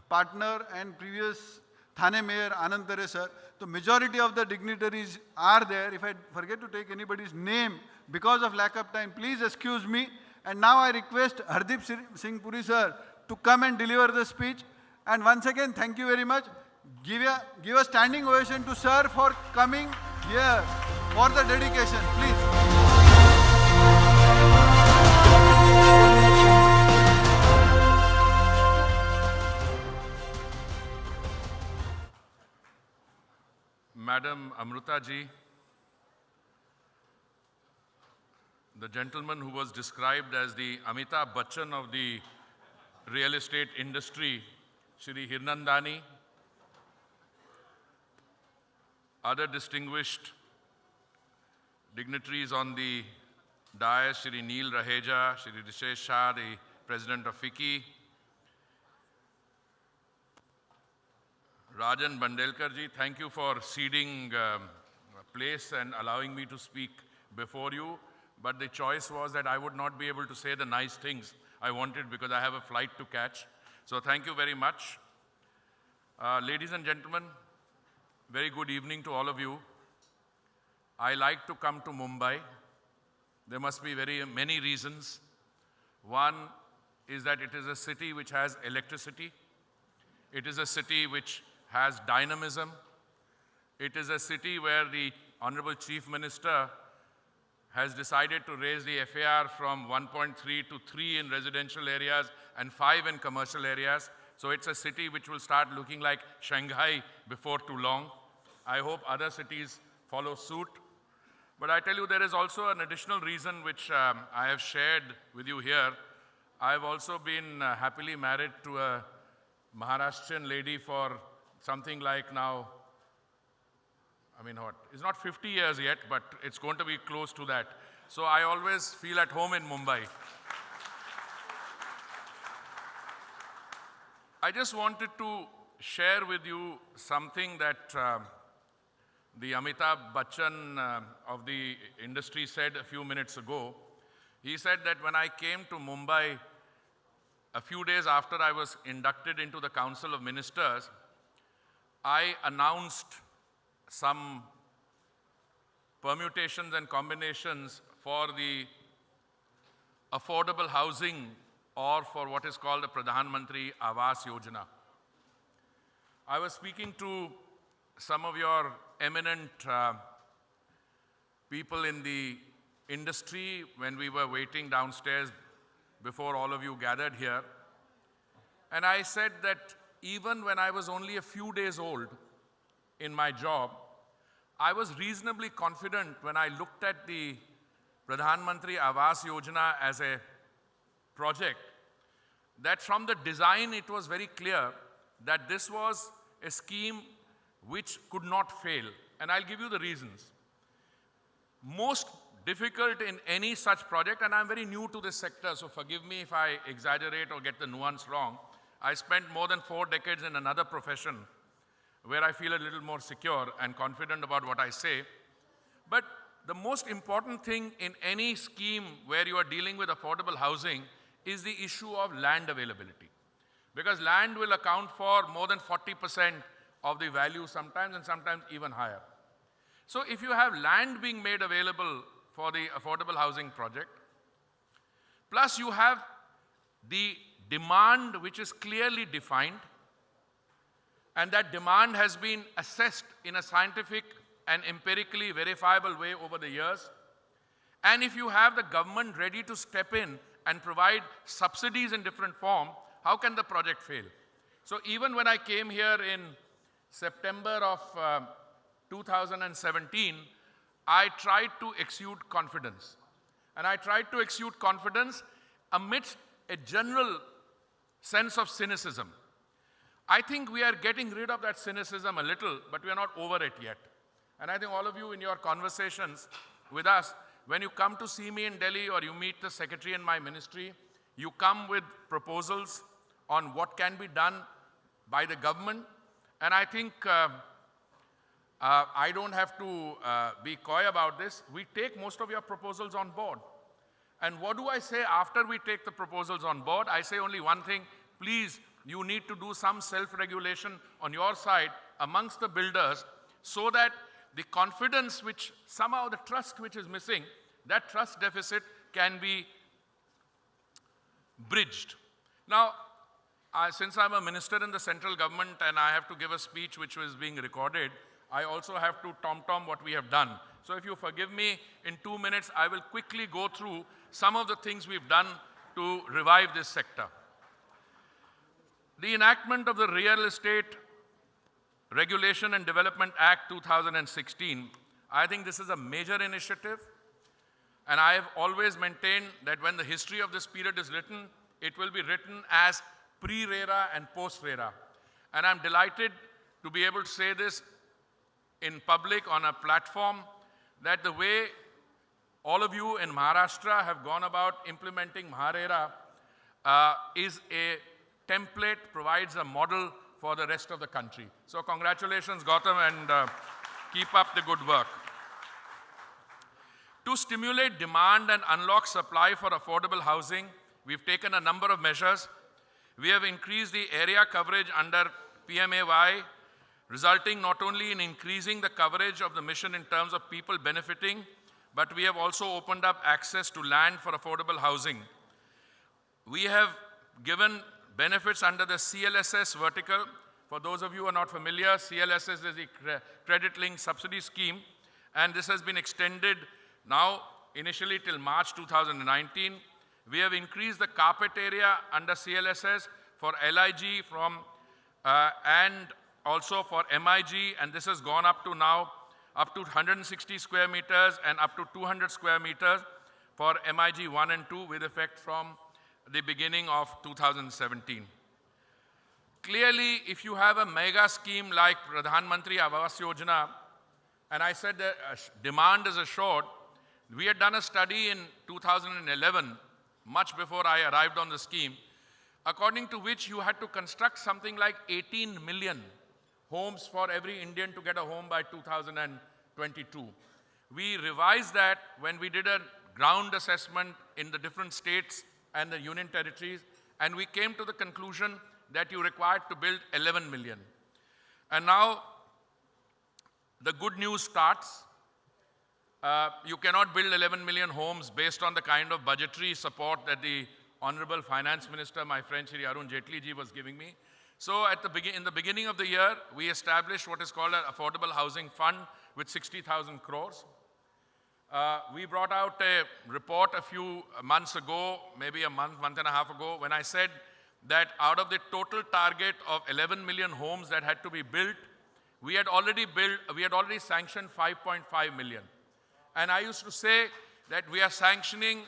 partner and previous Thane Mayor Anand Tere sir. The majority of the dignitaries are there. If I forget to take anybody's name because of lack of time, please excuse me. And now I request Hardeep Singh Puri sir to come and deliver the speech. And once again, thank you very much. Give a standing ovation to sir for coming here for the dedication, please. Madam Amruta ji, the gentleman who was described as the Amitabh Bachchan of the real estate industry, Shri Hirnandani, other distinguished dignitaries on the dais, Shri Neel Raheja, Shri Rishesh Shah, the President of FICCI, Rajan Bandelkar ji, thank you for ceding a place and allowing me to speak before you. But the choice was that I would not be able to say the nice things I wanted because I have a flight to catch. So thank you very much. Ladies and gentlemen, very good evening to all of you. I like to come to Mumbai. There must be many reasons. One is that it is a city which has electricity. It is a city which has dynamism. It is a city where the Honorable Chief Minister has decided to raise the FAR from 1.3 to 3 in residential areas and 5 in commercial areas. So it's a city which will start looking like Shanghai before too long. I hope other cities follow suit. But I tell you, there is also an additional reason which I have shared with you here. I've also been happily married to a Maharashtrian lady for something like now, it's not 50 years yet, but it's going to be close to that. So I always feel at home in Mumbai. I just wanted to share with you something that the Amitabh Bachchan of the industry said a few minutes ago. He said that when I came to Mumbai a few days after I was inducted into the Council of Ministers, I announced some permutations and combinations for the affordable housing or for what is called the Pradhan Mantri Awas Yojana. I was speaking to some of your eminent people in the industry when we were waiting downstairs before all of you gathered here. And I said that even when I was only a few days old in my job, I was reasonably confident when I looked at the Pradhan Mantri Awas Yojana as a project, that from the design it was very clear that this was a scheme which could not fail. And I'll give you the reasons. Most difficult in any such project, and I'm very new to this sector, so forgive me if I exaggerate or get the nuance wrong. I spent more than 4 decades in another profession where I feel a little more secure and confident about what I say. But the most important thing in any scheme where you are dealing with affordable housing is the issue of land availability. Because land will account for more than 40% of the value sometimes, and sometimes even higher. So if you have land being made available for the affordable housing project, plus you have the demand which is clearly defined, and that demand has been assessed in a scientific and empirically verifiable way over the years, and if you have the government ready to step in and provide subsidies in different form, how can the project fail? So even when I came here in September of 2017, I tried to exude confidence. And I tried to exude confidence amidst a general sense of cynicism. I think we are getting rid of that cynicism a little, but we are not over it yet. And I think all of you in your conversations with us, when you come to see me in Delhi or you meet the secretary in my ministry, you come with proposals on what can be done by the government. And I think I don't have to be coy about this. We take most of your proposals on board. And what do I say after we take the proposals on board? I say only one thing: please you need to do some self-regulation on your side amongst the builders so that the confidence which somehow the trust which is missing, that trust deficit can be bridged. Now, since I'm a minister in the central government and I have to give a speech which was being recorded, I also have to tom-tom what we have done. So if you forgive me, in 2 minutes, I will quickly go through some of the things we've done to revive this sector. The enactment of the Real Estate Regulation and Development Act 2016, I think this is a major initiative. And I have always maintained that when the history of this period is written, it will be written as pre-RERA and post-RERA. And I'm delighted to be able to say this in public on a platform that the way all of you in Maharashtra have gone about implementing MahaRERA is a template, provides a model for the rest of the country. So congratulations, Gautam, and keep up the good work. To stimulate demand and unlock supply for affordable housing, we've taken a number of measures. We have increased the area coverage under PMAY, resulting not only in increasing the coverage of the mission in terms of people benefiting, but we have also opened up access to land for affordable housing. We have given benefits under the CLSS vertical. For those of you who are not familiar, CLSS is the Credit-Linked Subsidy Scheme, and this has been extended now initially till March 2019. We have increased the carpet area under CLSS for LIG and also for MIG, and this has gone up to now up to 160 square meters and up to 200 square meters for MIG 1 and 2 with effect from the beginning of 2017. Clearly, if you have a mega scheme like Pradhan Mantri Awas Yojana, and I said that demand is assured, we had done a study in 2011, much before I arrived on the scheme, according to which you had to construct something like 18 million homes for every Indian to get a home by 2022. We revised that when we did a ground assessment in the different states and the union territories, and we came to the conclusion that you required to build 11 million. And now the good news starts. You cannot build 11 million homes based on the kind of budgetary support that the Honorable Finance Minister, my friend Shri Arun Jaitley ji, was giving me. So in the beginning of the year, we established what is called an Affordable Housing Fund with 60,000 crores. We brought out a report a few months ago, maybe a month and a half ago, when I said that out of the total target of 11 million homes that had to be built, we had already sanctioned 5.5 million. And I used to say that we are sanctioning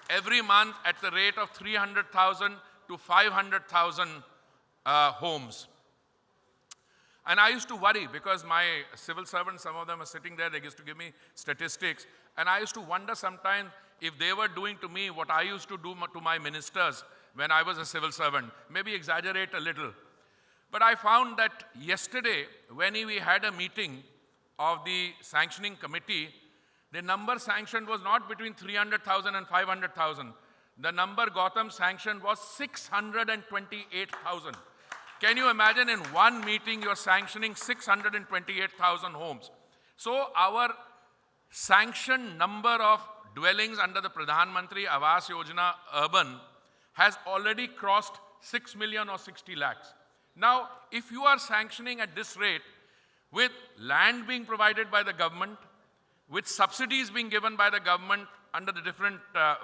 every month at the rate of 300,000 to 500,000 homes. And I used to worry because my civil servants, some of them are sitting there, they used to give me statistics. And I used to wonder sometimes if they were doing to me what I used to do to my ministers when I was a civil servant, maybe exaggerate a little. But I found that yesterday, when we had a meeting of the sanctioning committee, the number sanctioned was not between 300,000 and 500,000. The number Gautam sanctioned was 628,000. Can you imagine in one meeting you're sanctioning 628,000 homes? So our sanctioned number of dwellings under the Pradhan Mantri Awas Yojana urban has already crossed 6 million or 60 lakhs. Now, if you are sanctioning at this rate, with land being provided by the government, with subsidies being given by the government under the different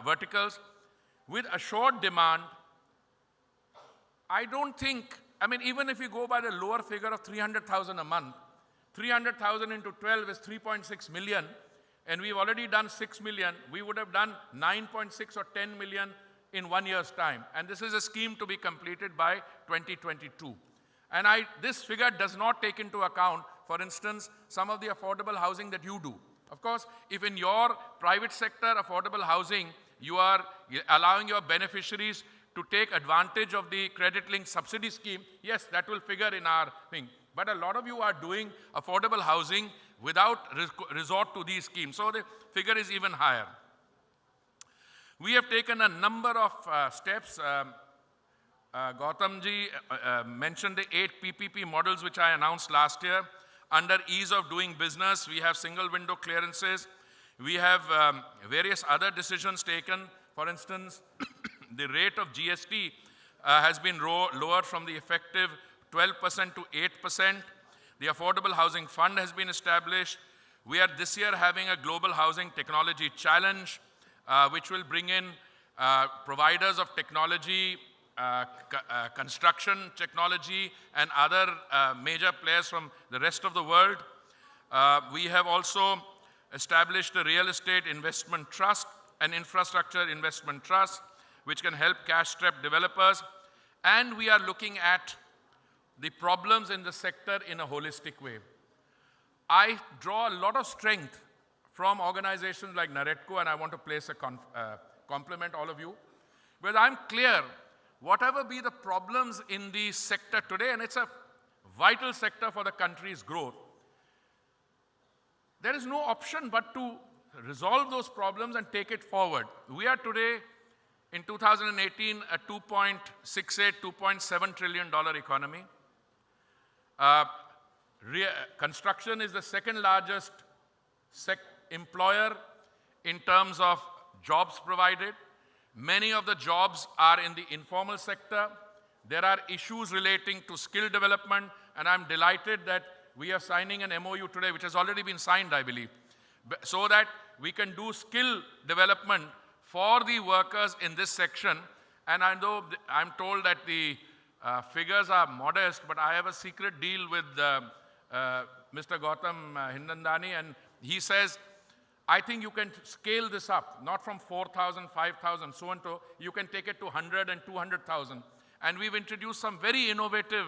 verticals, with assured demand, I don't think, even if you go by the lower figure of 300,000 a month, 300,000 into 12 is 3.6 million, and we've already done 6 million, we would have done 9.6 or 10 million in 1 year's time. And this is a scheme to be completed by 2022. And this figure does not take into account, for instance, some of the affordable housing that you do. Of course, if in your private sector affordable housing, you are allowing your beneficiaries to take advantage of the credit-linked subsidy scheme, yes, that will figure in our thing. But a lot of you are doing affordable housing without resort to these schemes. So the figure is even higher. We have taken a number of steps. Gautamji mentioned the 8 PPP models which I announced last year. Under ease of doing business, we have single window clearances. We have various other decisions taken. For instance, the rate of GST has been lowered from the effective 12% to 8%. The Affordable Housing Fund has been established. We are this year having a Global Housing Technology Challenge, which will bring in providers of technology, construction technology, and other major players from the rest of the world. We have also established a Real Estate Investment Trust and Infrastructure Investment Trust, which can help cash-strapped developers. And we are looking at the problems in the sector in a holistic way. I draw a lot of strength from organizations like Naredco, and I want to place a compliment all of you, because I'm clear, whatever be the problems in the sector today, and it's a vital sector for the country's growth, there is no option but to resolve those problems and take it forward. We are today, in 2018, a $2.68, $2.7 trillion economy. Construction is the second largest employer in terms of jobs provided. Many of the jobs are in the informal sector. There are issues relating to skill development, and I'm delighted that we are signing an MOU today, which has already been signed, I believe, so that we can do skill development for the workers in this section. And I know I'm told that the figures are modest, but I have a secret deal with Mr. Gautam Hindandani, and he says, I think you can scale this up, not from 4,000, 5,000, so and so. You can take it to 100 and 200,000. And we've introduced some very innovative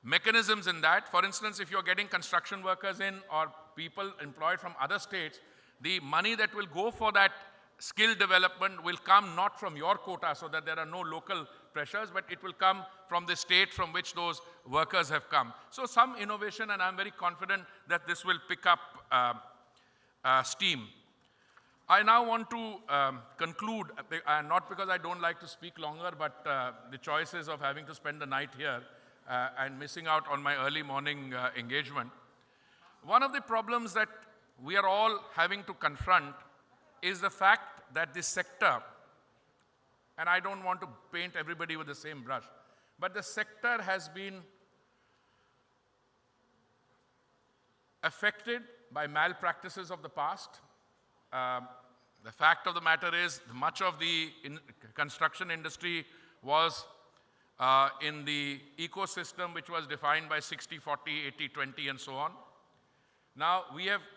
mechanisms in that. For instance, if you're getting construction workers in or people employed from other states, the money that will go for that skill development will come not from your quota, so that there are no local pressures, but it will come from the state from which those workers have come. So some innovation, and I'm very confident that this will pick up steam. I now want to conclude, not because I don't like to speak longer, but the choices of having to spend the night here and missing out on my early morning engagement. One of the problems that we are all having to confront is the fact that this sector, and I don't want to paint everybody with the same brush, but the sector has been affected by malpractices of the past. The fact of the matter is, much of the construction industry was in the ecosystem which was defined by 60, 40, 80, 20, and so on. Now,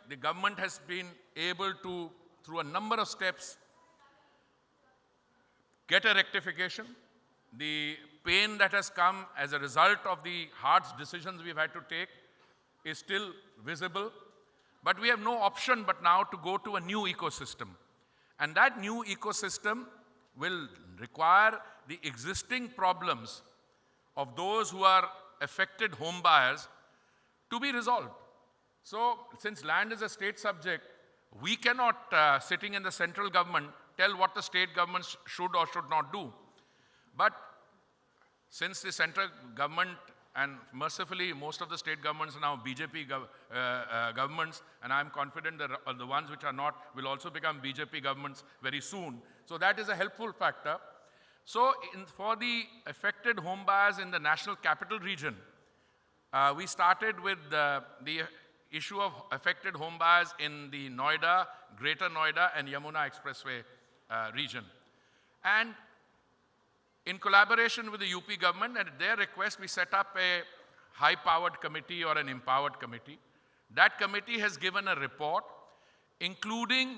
the government has been able to, through a number of steps, get a rectification. The pain that has come as a result of the hard decisions we've had to take is still visible, but we have no option but now to go to a new ecosystem. And that new ecosystem will require the existing problems of those who are affected home buyers to be resolved. So, since land is a state subject, we cannot, sitting in the central government, tell what the state governments should or should not do. But since the central government, and mercifully most of the state governments are now BJP governments, and I'm confident that the ones which are not will also become BJP governments very soon. So that is a helpful factor. So for the affected home buyers in the National Capital Region, we started with the issue of affected home buyers in the Noida, Greater Noida, and Yamuna Expressway region. And in collaboration with the UP government, at their request, we set up a high-powered committee or an empowered committee. That committee has given a report, including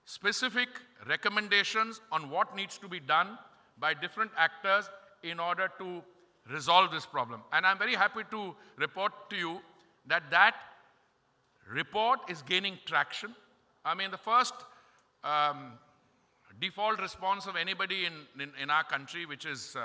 specific recommendations on what needs to be done by different actors in order to resolve this problem. And I'm very happy to report to you that that report is gaining traction. I mean, the first default response of anybody in our country, which is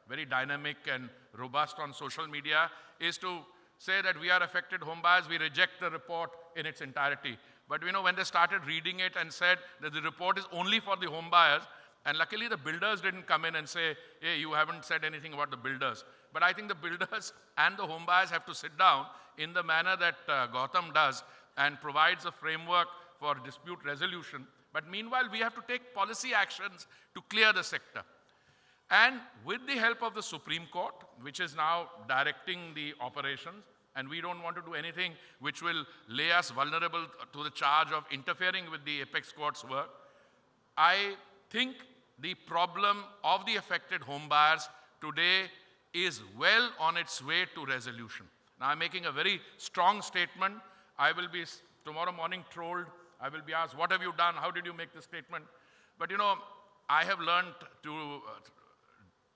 very dynamic and robust on social media, is to say that we are affected home buyers, we reject the report in its entirety. But when they started reading it and said that the report is only for the home buyers, And luckily the builders didn't come in and say, hey, you haven't said anything about the builders. But I think the builders and the home buyers have to sit down in the manner that Gautam does and provides a framework for dispute resolution. But meanwhile, we have to take policy actions to clear the sector. And with the help of the Supreme Court, which is now directing the operations, and we don't want to do anything which will lay us vulnerable to the charge of interfering with the apex court's work, I think the problem of the affected home buyers today is well on its way to resolution. Now, I'm making a very strong statement. I will be tomorrow morning trolled. I will be asked, what have you done? How did you make the statement? But you know, I have learned to,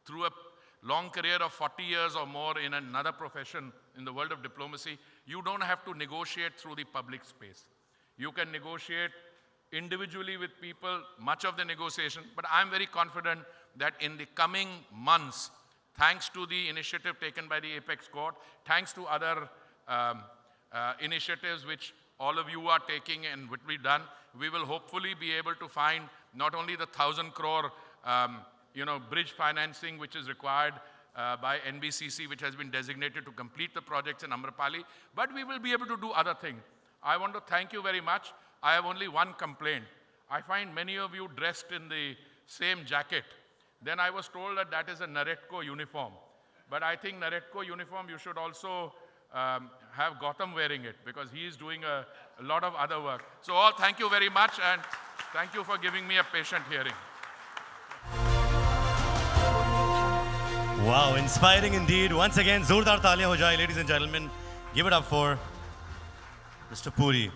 through a long career of 40 years or more in another profession in the world of diplomacy, you don't have to negotiate through the public space. You can negotiate individually with people, much of the negotiation, but I'm very confident that in the coming months, thanks to the initiative taken by the Apex Court, thanks to other initiatives which all of you are taking and would be done, we will hopefully be able to find not only the 1,000 crore bridge financing which is required by NBCC, which has been designated to complete the projects in Amrapali, but we will be able to do other things. I want to thank you very much. I have only one complaint. I find many of you dressed in the same jacket. Then I was told that that is a Naretco uniform. But I think Naretco uniform, you should also have Gautam wearing it, because he is doing a lot of other work. So all, thank you very much, and thank you for giving me a patient hearing. Wow, inspiring indeed. Once again, zordar taaliyan ho jaye, ladies and gentlemen. Give it up for Mr. Puri.